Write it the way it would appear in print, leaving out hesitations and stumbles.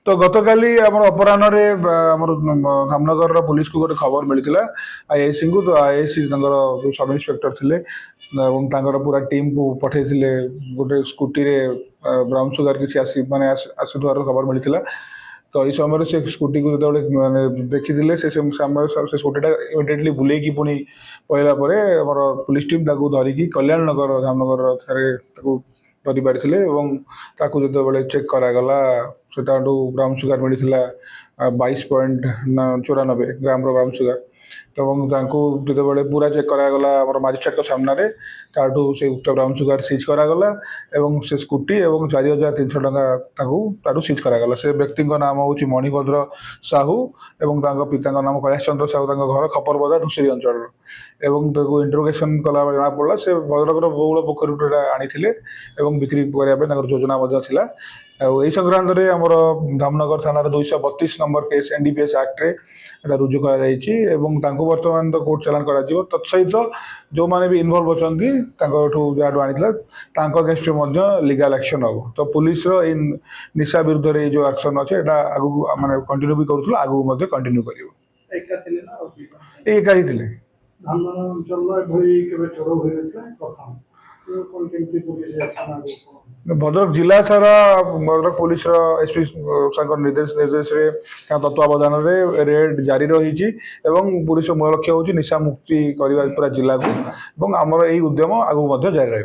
तो गतकाली आम अपराह धामनगर पुलिस को गोटे खबर मिलता आईआईसी को। तो आईआईसी जो सब इन्स्पेक्टर थे पूरा टीम को पठे गोटे स्कूटी रे ब्राउन सुगर किसी आसी माने आसुथार खबर मिलता। तो ये समय से स्कूटी को जो मैंने देखी से समय से स्कूटीटा इमिडिएटली बुलेकी पुणी पहला पुलिस टीम धरिकी कल्याण नगर धामनगर धरी पारी जो चेक करागला से ब्राउन सुगर मिलता 22.94 ग्राम ब्राउन सुगर। तो जो पूरा चेक करागला मजिस्ट्रेट सामने से उक्त ब्राउन सुगर सीज करागला एवं से स्कूटी एवं 4300 टका सीज करागला। से व्यक्ति नाम हूँ मणिभद्र साहू एवं पिता नाम कैलाश चंद्र साहू घर खपर बजार धूसरी अंचल एवं इंटरोगेशन कला जना पड़ा से भद्रक बहुल पोखरी आनी बिक्री करने योजना था। यही संक्रांत में आम धामनगर थाना 232 नंबर केस एनडीपीएस एक्ट रे रुजु बर्तमान तो कोर्ट चालान कर तत्सहित जो मैंने भी इनवल्व अच्छा जहाँ आनी अगेंस्ट लीगल एक्शन हम। तो पुलिस निशा विरुद्ध जो एक्शन अच्छे आगू माने कंटिन्यू भी करूँ आगू कंटिन्यू कर भद्रक जिला सारा भद्रक पुलिस एसपी निर्देश तत्वावधान रेड जारी रही पुलिस मूल लक्ष्य हूँ निशा मुक्ति करने पूरा जिला को आमर यही उद्यम आगू जारी रही।